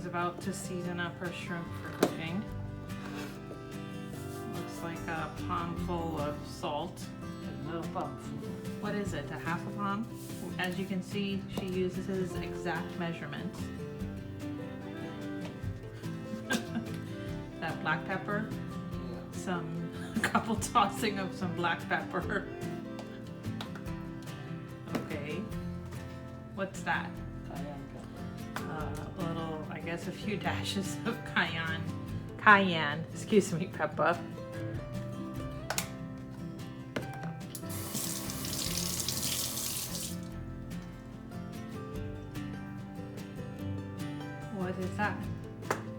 Mommy's about to season up her shrimp for cooking. Looks like a palm full of salt. No palmful. What is it, a half a palm? As you can see, she uses exact measurements. That black pepper, a couple tossing of some black pepper. Okay, what's that? A little, I guess, a few dashes of cayenne, excuse me, pepper. What is that?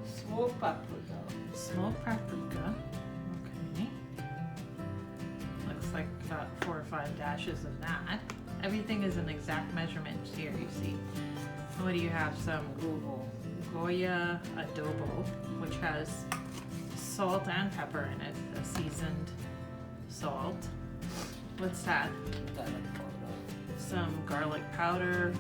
Smoked paprika. Smoked paprika. Okay. Looks like about 4 or 5 dashes of that. Everything is an exact measurement here, you see. What do you have? Some Goya adobo, which has salt and pepper in it, a seasoned salt. What's that? Garlic powder. Some garlic powder.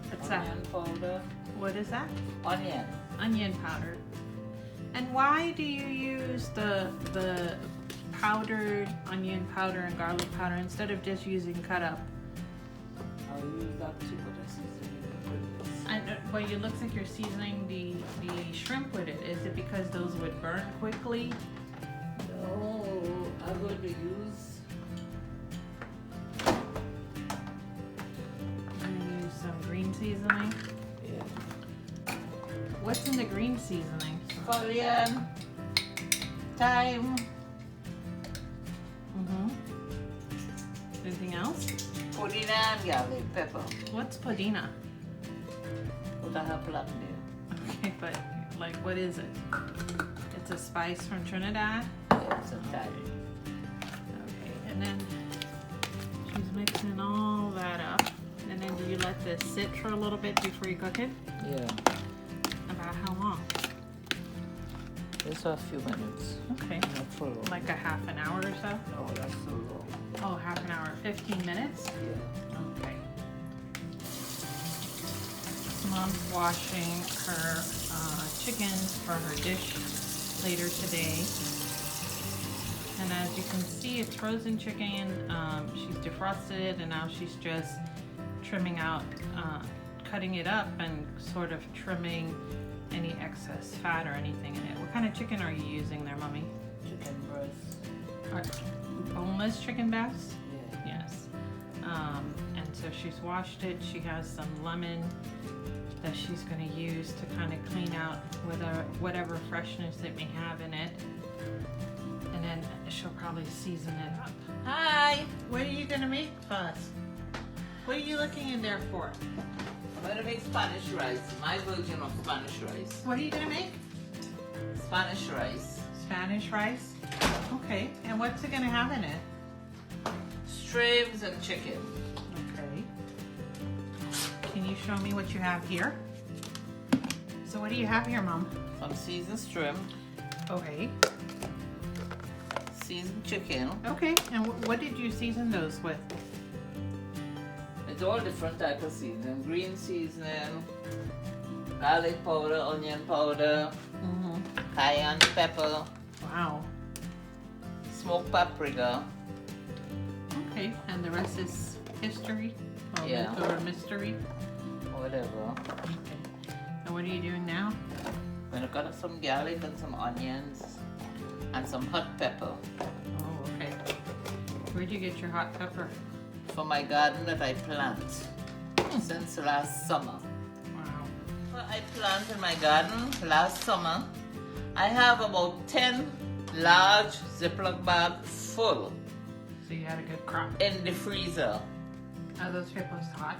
What's that? Onion powder. What is that? Onion. Onion powder. And why do you use the powdered onion powder and garlic powder instead of just using cut up? I'll use that too, but I season it with this. I know, well, it looks like you're seasoning the shrimp with it. Is it because those would burn quickly? No, I'm going to use. I'm gonna use some green seasoning. Yeah. What's in the green seasoning? Coriander, thyme, Anything else? pudina, and garlic pepper. What's pudina? Put a half plant there. Okay, but like, what is it? It's a spice from Trinidad. Yeah, some thyme. Okay, and then she's mixing all that up. And then do you let this sit for a little bit before you cook it? Yeah. About how long? Just a few minutes. Okay, Not for long. like a half an hour or so? No, that's so long. Oh, half an hour, 15 minutes? Yeah. Okay. Mom's washing her chickens for her dish later today. And as you can see, it's frozen chicken. She's defrosted it, and now she's just trimming out, cutting it up and sort of trimming any excess fat or anything in it. What kind of chicken are you using there, Mommy? Chicken breast. Boneless chicken breast? Yeah. Yes. And so she's washed it. She has some lemon that she's going to use to kind of clean out whatever freshness it may have in it. And then she'll probably season it up. Hi! What are you going to make for us? What are you looking in there for? I'm going to make Spanish rice. My version of Spanish rice. What are you going to make? Spanish rice. Spanish rice? Okay. And what's it going to have in it? Shrimps and chicken. Okay. Can you show me what you have here? So what do you have here, Mom? Some seasoned shrimp. Okay. Seasoned chicken. Okay. And what did you season those with? It's all different type of seasoning. Green seasoning, garlic powder, onion powder, cayenne pepper, Wow. smoked paprika. Okay. And the rest is history? Or Yeah. myth or mystery? Whatever. Okay. And what are you doing now? I'm gonna cut up some garlic and some onions and some hot pepper Oh, okay. Where'd you get your hot pepper? for my garden that I plant since last summer. Wow. What I planted in my garden last summer, I have about 10 large Ziploc bags full So you had a good crop. in the freezer. Are those peppers hot?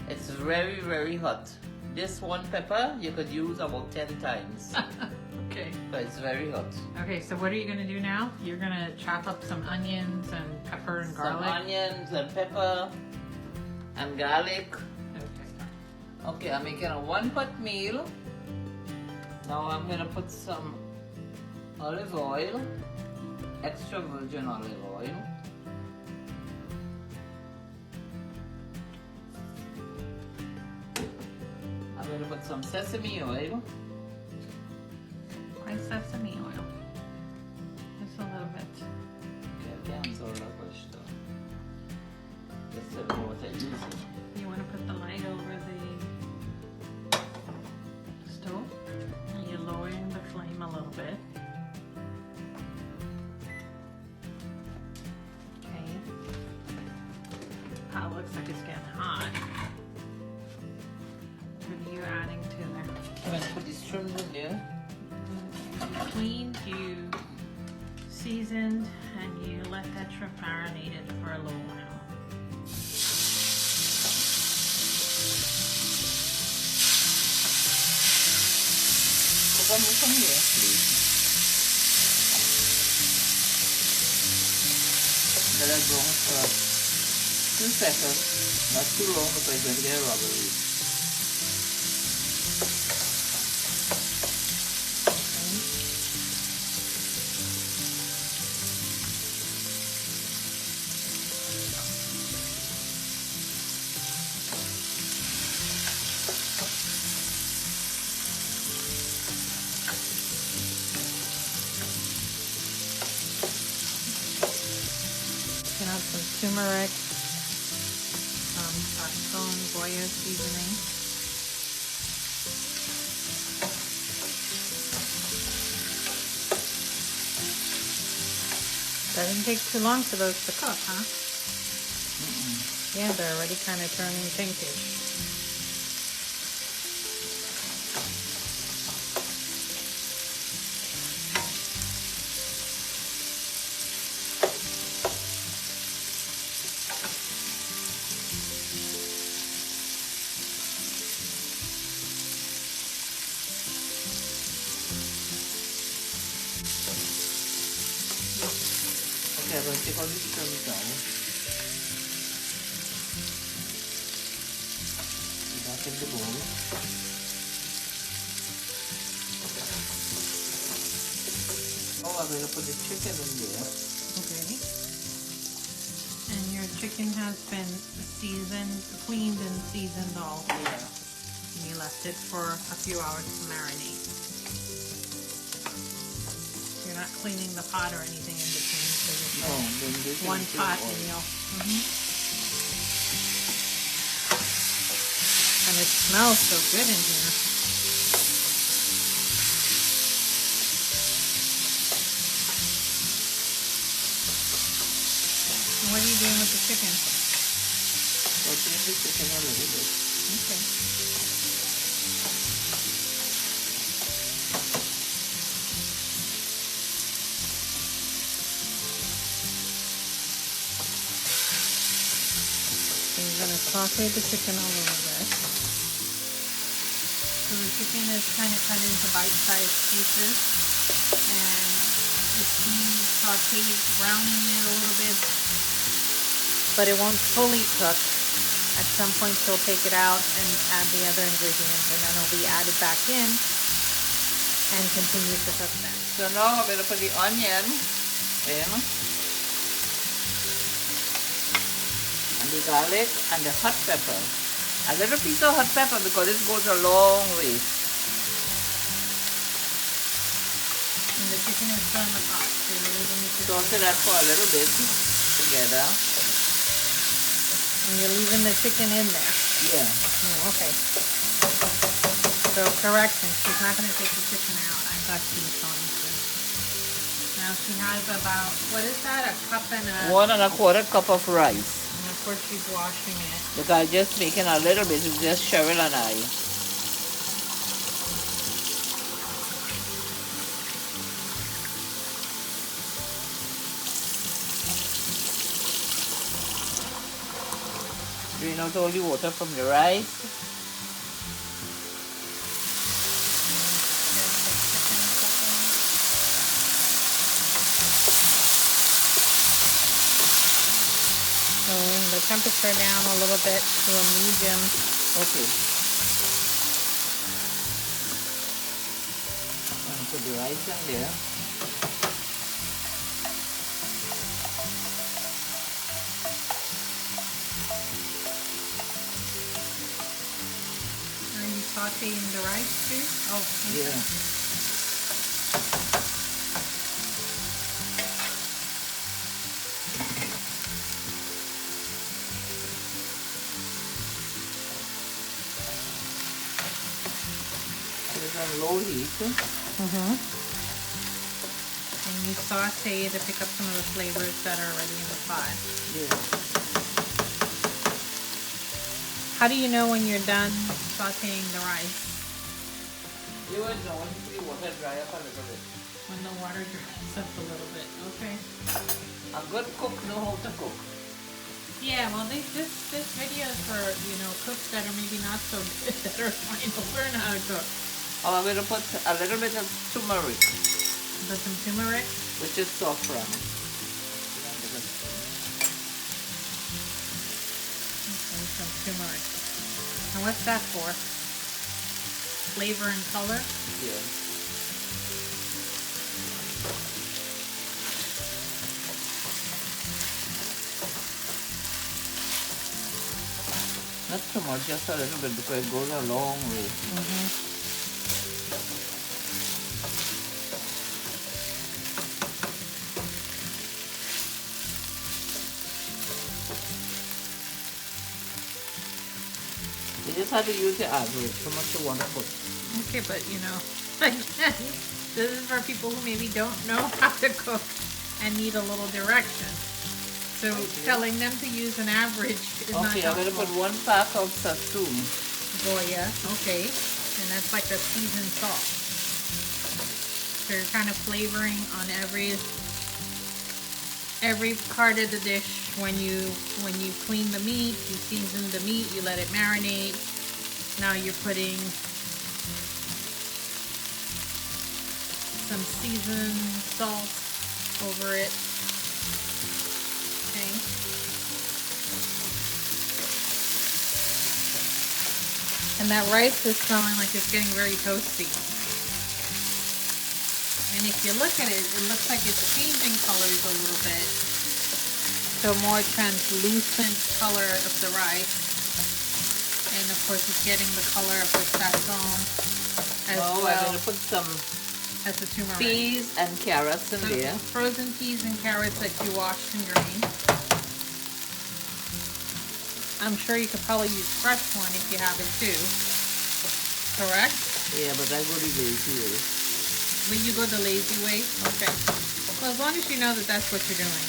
It's very, very hot. This one pepper you could use about 10 times. Okay. But it's very hot. Okay, so what are you gonna do now? You're gonna chop up some onions and pepper and garlic? Some onions and pepper and garlic. Okay. Okay, I'm making a 1-pot meal. Now I'm gonna put some olive oil extra virgin olive oil. I'm going to put some sesame oil. Why sesame oil? Just a little bit. Okay, I'm sorry, just a what I use. You want to put the light over the stove, and you're lowering the flame a little bit. Okay. That looks like it's getting hot. What are you adding to there? I'm going to put these shrimp in there. You cleaned, you seasoned, and you let that shrimp marinated for a little while. Come here, please. Let it brown for 2 seconds. Not too long because it's going to get rubbery. You can have some turmeric, some Gascon Goya seasoning. Doesn't take too long for those to cook, huh? Yeah, they're already kind of turning pinkish. Okay, I'm going to take all these shrimp down. Put that in the bowl. Oh, I'm going to put the chicken in there. Okay. And your chicken has been seasoned, cleaned and seasoned all. Yeah. And you left it for a few hours to marinate. You're not cleaning the pot or anything in between. No, then this One is pot oil. meal. And it smells so good in here. And what are you doing with the chicken? Sauteing the chicken a little bit. Okay. You're going to saute the chicken a little bit. So the chicken is kind of cut into bite-sized pieces, and it's being sauteed, browning it a little bit, but it won't fully cook. At some point you'll take it out and add the other ingredients, and then it'll be added back in and continue to cook then. So now I'm going to put the onion in. And the garlic and the hot pepper. A little piece of hot pepper because it goes a long way. And the chicken is still in the pot, so you're leaving the chicken. Saute that for a little bit together. And you're leaving the chicken in there. Yeah. Oh, okay. So correction, she's not going to take the chicken out. I thought she was going to. Now she has about, what is that, a cup and a... 1 1/4 cup of rice. And of course she's washing it. Because I'm just making a little bit, it's just Cheryl and I. Drain out all the water from the rice. Lowering the temperature down a little bit to a medium. Okay. And put the rice in there. sauteing the rice too? Oh, okay. Yeah. It's on low heat. Mm-hmm. And you saute to pick up some of the flavors that are already in the pot. Yeah. How do you know when you're done sauteing the rice? You would know when you water dry up a little bit. When the water dries up a little bit. Okay. A good cook know how to cook. Yeah, well, this video is for, you know, cooks that are maybe not so good that are trying to learn how to cook. Oh, I'm going to put a little bit of turmeric, Put some turmeric. which is saffron. Okay, some turmeric. And what's that for? Flavor and color? Yeah. Not too much, just a little bit because it goes a long way. Mm-hmm. You just have to use your average, how much you want to put. Okay, but you know, again, this is for people who maybe don't know how to cook and need a little direction. So telling them to use an average is not Okay, I'm going to helpful. put 1 pack of sassoon. Goya, okay, and that's like a seasoned salt. So you're kind of flavoring on every part of the dish. When you clean the meat, you season the meat, you let it marinate. Now you're putting some seasoned salt over it. Okay. And that rice is smelling like it's getting very toasty. And if you look at it, it looks like it's changing colors a little bit to a more translucent color of the rice. And of course it's getting the color of the sazon as Oh, I'm well going to put some as the turmeric. peas and carrots in So there. frozen peas and carrots that you washed and drained. I'm sure you could probably use fresh one if you have it too. Correct? Yeah, but I go the lazy way. Will you go the lazy way? Okay. Well, as long as you know that that's what you're doing.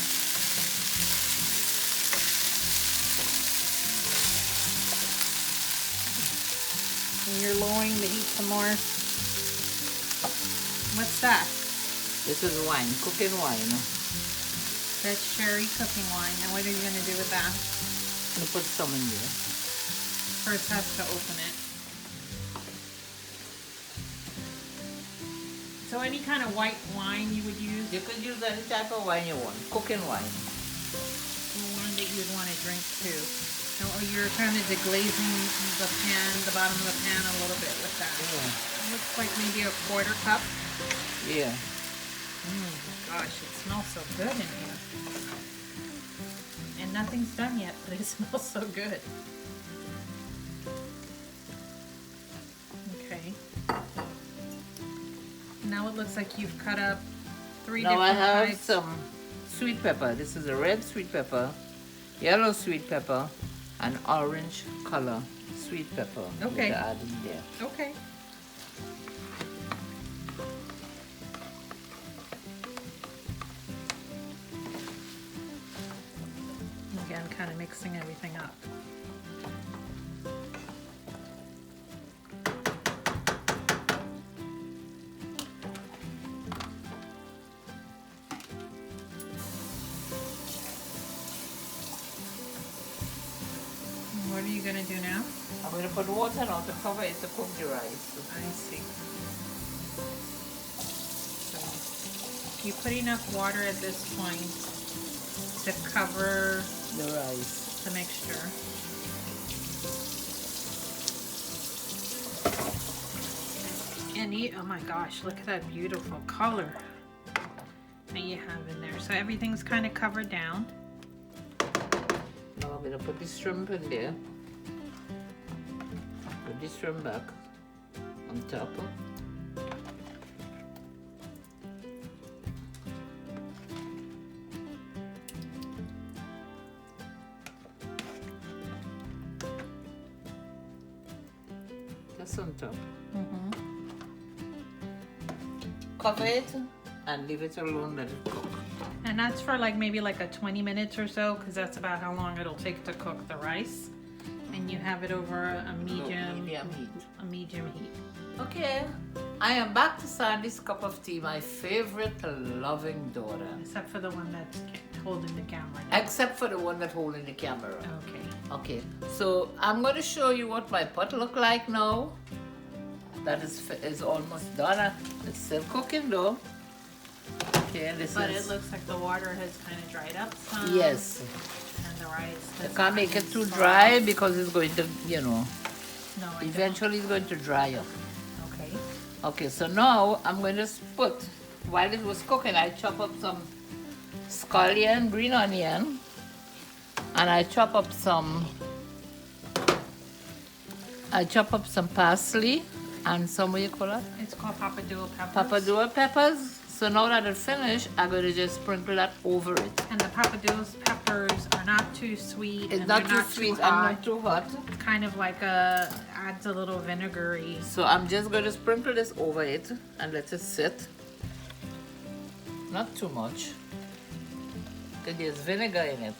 And you're lowering the heat some more. What's that? This is wine, cooking wine. That's sherry cooking wine. And what are you going to do with that? I'm going to put some in there. First has to open it. So any kind of white wine you would use? You could use any type of wine you want, cooking wine. The one that you would want to drink too. So you're kind of deglazing the pan, the bottom of the pan a little bit with that. Yeah. It looks like maybe a 1/4 cup. Yeah. Gosh, it smells so good in here. And nothing's done yet, but it smells so good. Okay. Now it looks like you've cut up 3 Now I different have types. some sweet pepper. This is a red sweet pepper, yellow sweet pepper, and orange color sweet pepper. Okay. To add in there. Okay. Again, kind of mixing everything up. What are you going to do now? I'm going to put water now to cover it to cook the rice. I see. So you put enough water at this point to cover The rice. the mixture. And oh my gosh, look at that beautiful color that you have in there. So everything's kind of covered down. Now I'm going to put the shrimp in there. Put the shrimp back. on top. Just on top. Cover it and leave it alone, let it cook. And that's for like maybe like a 20 minutes or so, because that's about how long it'll take to cook the rice. And you have it over a medium heat. A medium heat. Okay, I am back to Sandy's cup of tea, my favorite loving daughter. Except for the one that's holding the camera now. Except for the one that's holding the camera. Okay. Okay, so I'm going to show you what my pot look like now. That is almost done. It's still cooking though. Okay, and But it looks like the water has kind of dried up some. Yes. And the rice. I can't make it too dry because it's going to, you know, No, I eventually it's going to dry up. don't. Okay. Okay, so now I'm going to put, while it was cooking, I chop up some scallion, green onion, and I chop up some parsley and some, what you call it? It's called papadilla peppers. Papadilla peppers. So now that it's finished, I'm going to just sprinkle that over it. And the papadilla peppers are not too sweet. It's and not they're too sweet hot. and not too hot. It's kind of like adds a little vinegary. So I'm just going to sprinkle this over it and let it sit. Not too much. Because there's vinegar in it.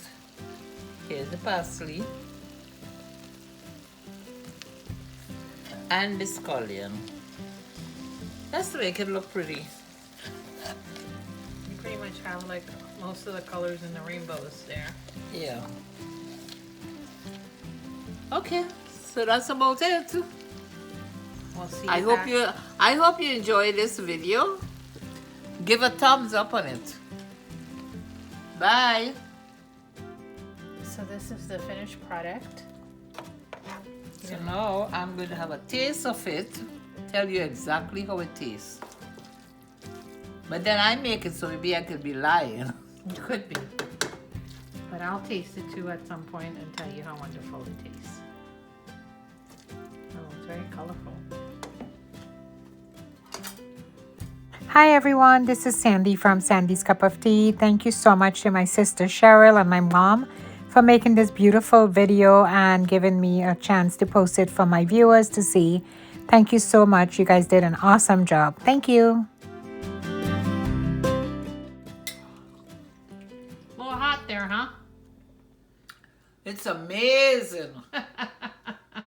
Here's the parsley. And the scallion. Just to make it look pretty. You pretty much have like most of the colors in the rainbows there. Yeah. Okay, so that's about it. We'll see. I hope you enjoyed this video. Give a thumbs up on it. Bye. So this is the finished product. So now I'm going to have a taste of it. Tell you exactly how it tastes. But then I make it so maybe I could be lying. It could be. But I'll taste it too at some point and tell you how wonderful it tastes. Oh, it's very colorful. Hi everyone, this is Sandy from Sandy's Cup of Tea. Thank you so much to my sister Cheryl and my mom for making this beautiful video and giving me a chance to post it for my viewers to see. Thank you so much. You guys did an awesome job. Thank you. A little hot there, huh? It's amazing.